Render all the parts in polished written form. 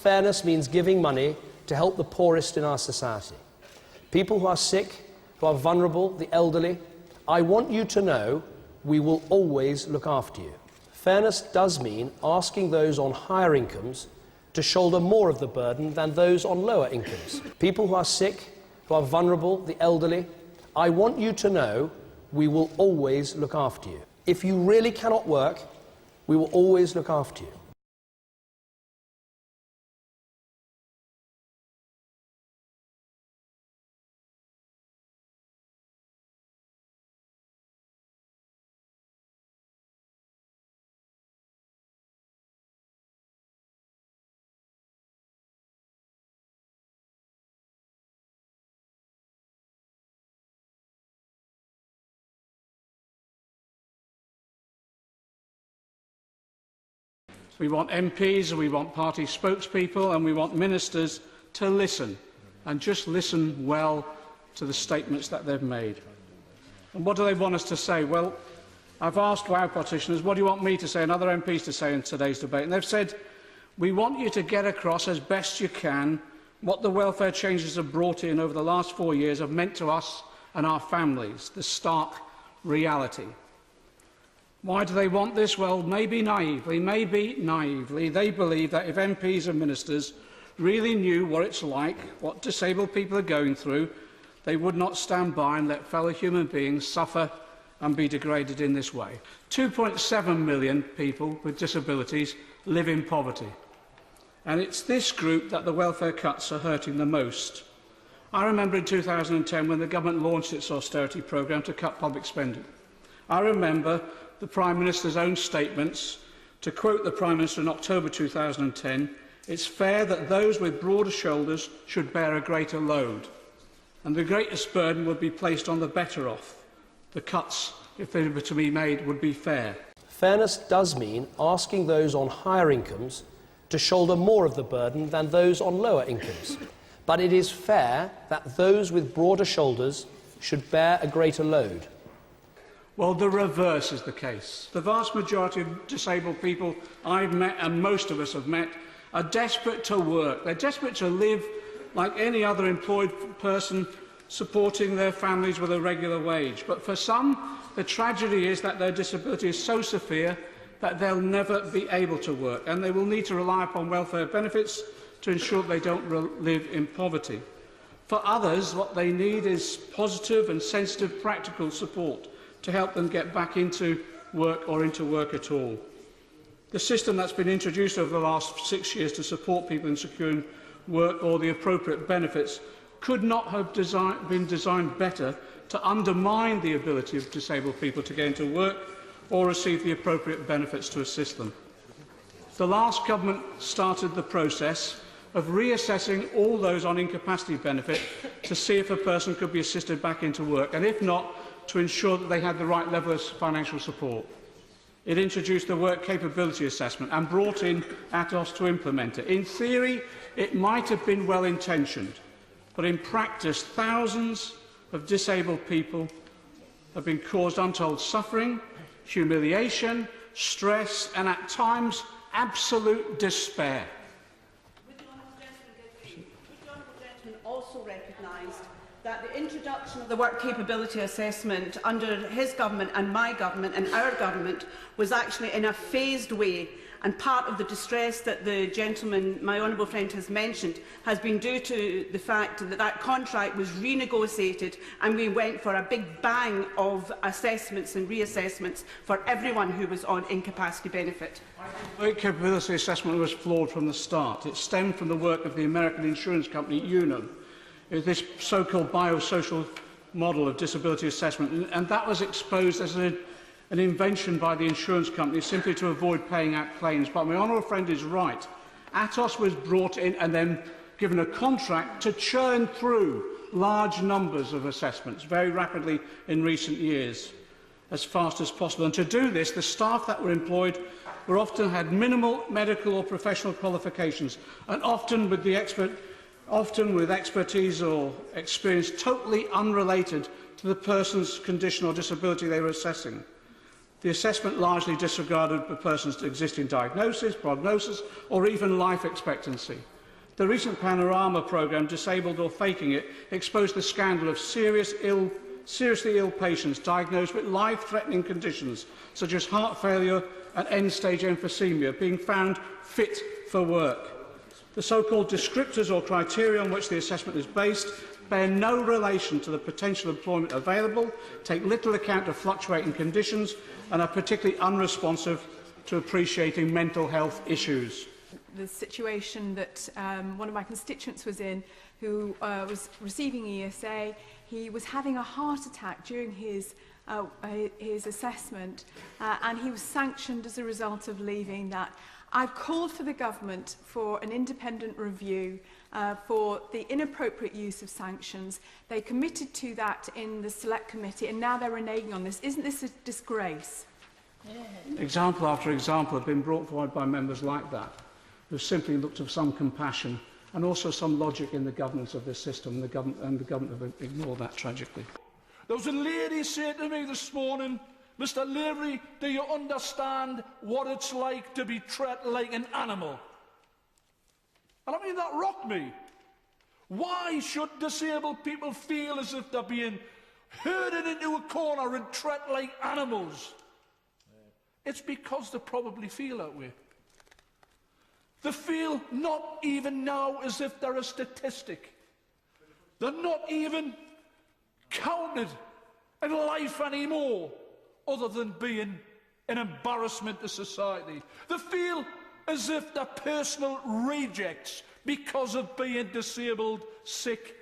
Fairness means giving money to help the poorest in our society. People who are sick, who are vulnerable, the elderly. I want you to know we will always look after you. Fairness does mean asking those on higher incomes to shoulder more of the burden than those on lower incomes. People who are sick, who are vulnerable, the elderly. I want you to know we will always look after you. If you really cannot work, we will always look after you. We want MPs, and we want party spokespeople, and we want ministers to listen, and just listen well to the statements that they've made. And what do they want us to say? Well, I've asked WOW practitioners, what do you want me to say and other MPs to say in today's debate? And they've said, we want you to get across as best you can what the welfare changes have brought in over the last 4 years have meant to us and our families, the stark reality. Why do they want this? Well, maybe naively, they believe that if MPs and ministers really knew what it's like, what disabled people are going through, they would not stand by and let fellow human beings suffer and be degraded in this way. 2.7 million people with disabilities live in poverty, and it's this group that the welfare cuts are hurting the most. I remember in 2010 when the government launched its austerity programme to cut public spending. I remember the Prime Minister's own statements. To quote the Prime Minister in October 2010, it's fair that those with broader shoulders should bear a greater load, and the greatest burden would be placed on the better off. The cuts, if they were to be made, would be fair. Fairness does mean asking those on higher incomes to shoulder more of the burden than those on lower incomes. But it is fair that those with broader shoulders should bear a greater load. Well, the reverse is the case. The vast majority of disabled people I've met, and most of us have met, are desperate to work. They're desperate to live like any other employed person, supporting their families with a regular wage. But for some, the tragedy is that their disability is so severe that they'll never be able to work, and they will need to rely upon welfare benefits to ensure they don't live in poverty. For others, what they need is positive and sensitive practical support to help them get back into work or into work at all. The system that's been introduced over the last 6 years to support people in securing work or the appropriate benefits could not have been designed better to undermine the ability of disabled people to get into work or receive the appropriate benefits to assist them. The last government started the process of reassessing all those on incapacity benefit to see if a person could be assisted back into work, and if not, to ensure that they had the right level of financial support. It introduced the work capability assessment and brought in Atos to implement it. In theory, it might have been well-intentioned, but in practice, thousands of disabled people have been caused untold suffering, humiliation, stress, and at times, absolute despair. Would the Honourable Gentleman also recognise that the introduction of the work capability assessment under his government and my government and our government was actually in a phased way, and part of the distress that the gentleman, my honourable friend, has mentioned has been due to the fact that that contract was renegotiated and we went for a big bang of assessments and reassessments for everyone who was on incapacity benefit. The work capability assessment was flawed from the start. It stemmed from the work of the American insurance company Unum, this so-called biosocial model of disability assessment, and that was exposed as an invention by the insurance company simply to avoid paying out claims. But my honourable friend is right. Atos was brought in and then given a contract to churn through large numbers of assessments very rapidly in recent years, as fast as possible. And to do this, the staff that were employed often had minimal medical or professional qualifications, and often with expertise or experience totally unrelated to the person's condition or disability they were assessing. The assessment largely disregarded the person's existing diagnosis, prognosis, or even life expectancy. The recent Panorama programme, Disabled or Faking It, exposed the scandal of seriously ill patients diagnosed with life-threatening conditions such as heart failure and end-stage emphysema being found fit for work. The so-called descriptors or criteria on which the assessment is based bear no relation to the potential employment available, take little account of fluctuating conditions and are particularly unresponsive to appreciating mental health issues. The situation that one of my constituents was in, who was receiving ESA, he was having a heart attack during his assessment, and he was sanctioned as a result of leaving that. I've called for the government for an independent review for the inappropriate use of sanctions. They committed to that in the Select Committee, and now they're reneging on this. Isn't this a disgrace? Example after example have been brought forward by members like that, who simply looked of some compassion and also some logic in the governance of this system, and the government have ignored that tragically. There was a lady saying to me this morning, Mr Lavery, do you understand what it's like to be treated like an animal? And I mean, that rocked me. Why should disabled people feel as if they're being herded into a corner and treated like animals? It's because they probably feel that way. They feel not even now as if they're a statistic. They're not even counted in life anymore, other than being an embarrassment to society. They feel as if they're personal rejects because of being disabled, sick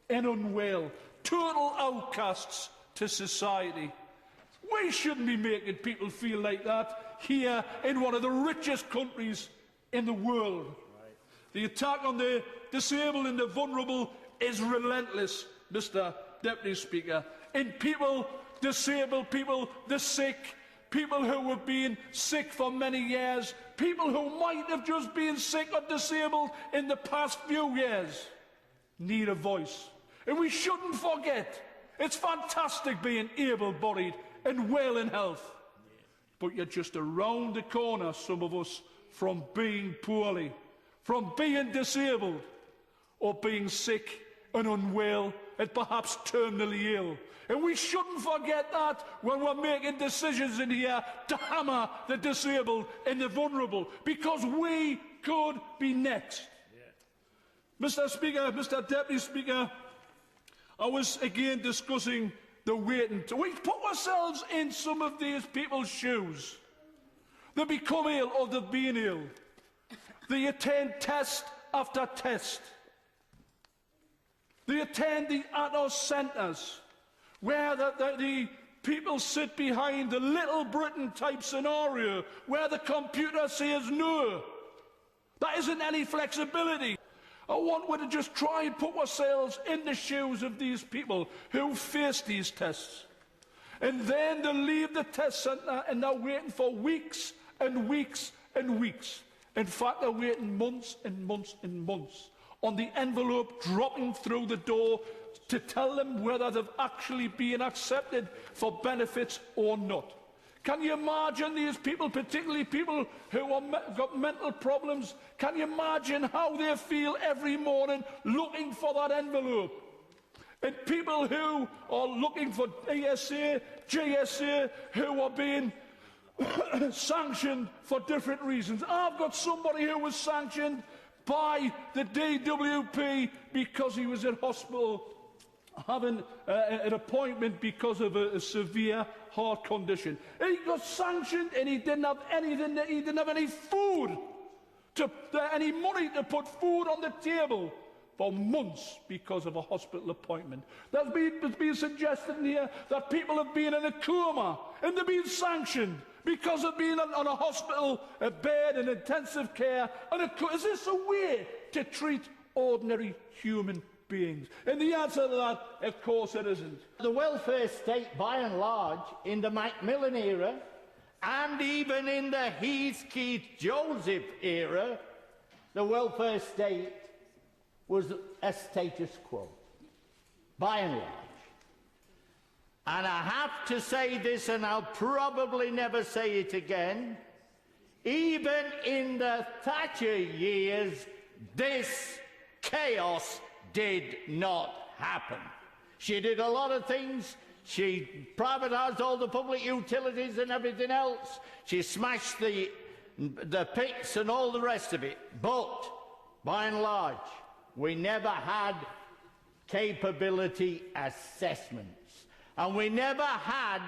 and unwell. Total outcasts to society. We shouldn't be making people feel like that here in one of the richest countries in the world. Right. The attack on the disabled and the vulnerable is relentless, Mr Deputy Speaker. In people, disabled people, the sick, people who have been sick for many years, people who might have just been sick or disabled in the past few years, need a voice. And we shouldn't forget, it's fantastic being able-bodied and well in health. But you're just around the corner, some of us, from being poorly, from being disabled, or being sick and unwell and perhaps terminally ill. And we shouldn't forget that when we're making decisions in here to hammer the disabled and the vulnerable, because we could be next. Yeah. Mr Speaker, Mr Deputy Speaker, I was again discussing the waiting. We put ourselves in some of these people's shoes. They become ill or they've been ill. They attend test after test. They attend the ATOS centres, where the people sit behind the Little Britain type scenario, where the computer says no. There isn't any flexibility. I want we to just try and put ourselves in the shoes of these people who face these tests. And then they leave the test centre and they're waiting for weeks and weeks and weeks. In fact, they're waiting months and months and months on the envelope dropping through the door to tell them whether they've actually been accepted for benefits or not. Can you imagine these people, particularly people who have got mental problems, can you imagine how they feel every morning looking for that envelope? And people who are looking for ESA, GSA, who are being sanctioned for different reasons. I've got somebody who was sanctioned by the DWP because he was in hospital having an appointment because of a severe heart condition. He got sanctioned and he didn't have anything, he didn't have any food, any money to put food on the table for months because of a hospital appointment. There's been suggested here that people have been in a coma and they've been sanctioned because of being on a hospital bed in intensive care. Is this a way to treat ordinary human beings? And the answer to that, of course, it isn't. The welfare state, by and large, in the Macmillan era, and even in the Heathkey-Joseph era, the welfare state was a status quo, by and large. And I have to say this, and I'll probably never say it again, even in the Thatcher years, this chaos did not happen. She did a lot of things. She privatised all the public utilities and everything else. She smashed the pits and all the rest of it. But, by and large, we never had capability assessments. And we never had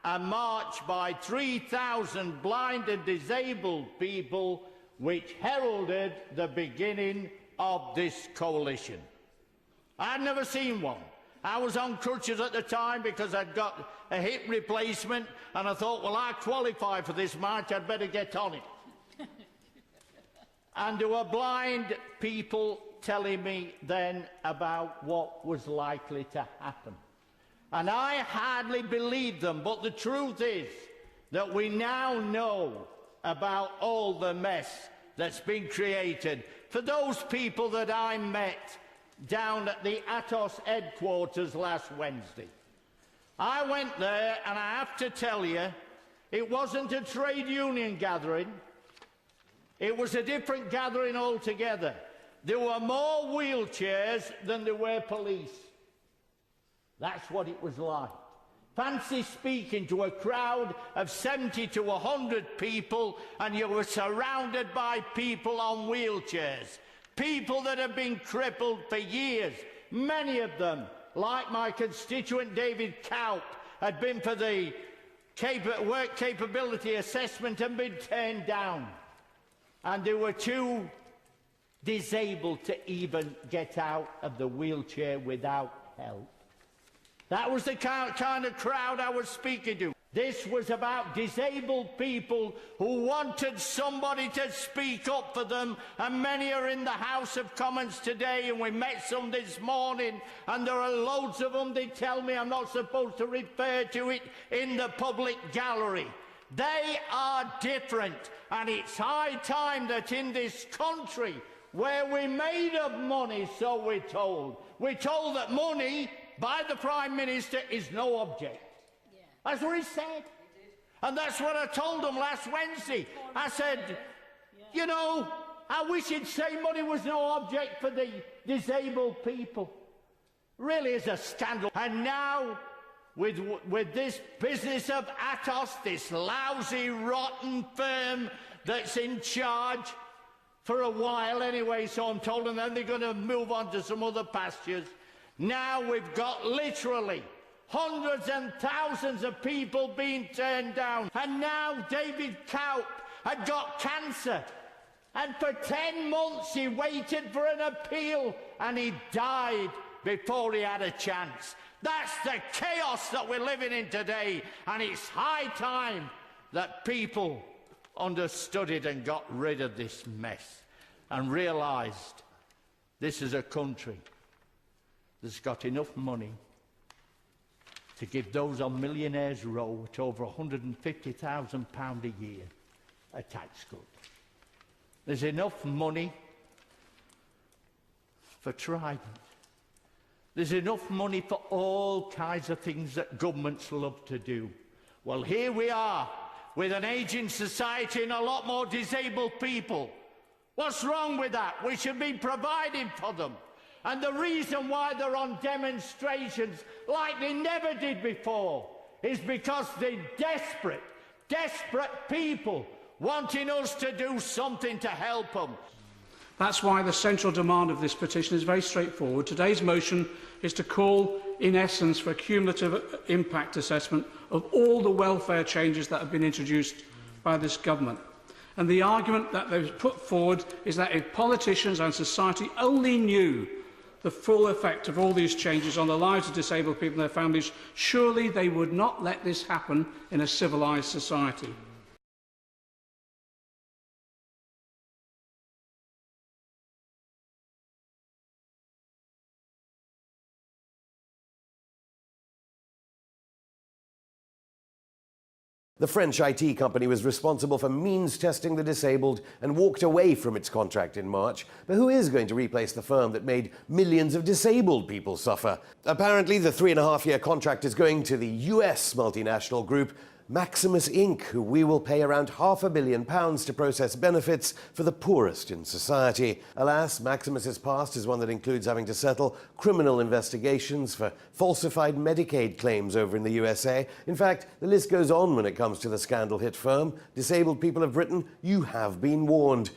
a march by 3,000 blind and disabled people which heralded the beginning of this coalition. I'd never seen one. I was on crutches at the time because I'd got a hip replacement, and I thought, well, I qualify for this march, I'd better get on it. And there were blind people telling me then about what was likely to happen. And I hardly believed them, but the truth is that we now know about all the mess that's been created. For those people that I met down at the Atos headquarters last Wednesday, I went there, and I have to tell you, it wasn't a trade union gathering. It was a different gathering altogether. There were more wheelchairs than there were police. That's what it was like. Fancy speaking to a crowd of 70 to 100 people, and you were surrounded by people on wheelchairs. People that have been crippled for years. Many of them, like my constituent David Kaup, had been for the work capability assessment and been turned down. And they were too disabled to even get out of the wheelchair without help. That was the kind of crowd I was speaking to. This was about disabled people who wanted somebody to speak up for them, and many are in the House of Commons today, and we met some this morning, and there are loads of them. They tell me I'm not supposed to refer to it in the public gallery. They are different, and it's high time that in this country, where we're made of money, so we're told that money by the Prime Minister is no object. Yeah. That's what he said. And that's what I told him last Wednesday. I said, you know, I wish he'd say money was no object for the disabled people. Really is a scandal. And now, with this business of Atos, this lousy, rotten firm that's in charge, for a while anyway, so I'm told, and then they're going to move on to some other pastures. Now we've got literally hundreds and thousands of people being turned down. And now David Kaup had got cancer. And for 10 months he waited for an appeal, and he died before he had a chance. That's the chaos that we're living in today. And it's high time that people understood it and got rid of this mess and realised this is a country that's got enough money to give those on Millionaires Row at over £150,000 a year a tax cut. There's enough money for Trident. There's enough money for all kinds of things that governments love to do. Well, here we are with an ageing society and a lot more disabled people. What's wrong with that? We should be providing for them. And the reason why they're on demonstrations like they never did before is because they're desperate people wanting us to do something to help them. That's why the central demand of this petition is very straightforward. Today's motion is to call, in essence, for a cumulative impact assessment of all the welfare changes that have been introduced by this government. And the argument that they've put forward is that if politicians and society only knew the full effect of all these changes on the lives of disabled people and their families, surely they would not let this happen in a civilised society. The French IT company was responsible for means testing the disabled and walked away from its contract in March. But who is going to replace the firm that made millions of disabled people suffer? Apparently, the 3.5-year contract is going to the US multinational group Maximus Inc., who we will pay around £500 million to process benefits for the poorest in society. Alas, Maximus's past is one that includes having to settle criminal investigations for falsified Medicaid claims over in the USA. In fact, the list goes on when it comes to the scandal-hit firm. Disabled people of Britain, you have been warned.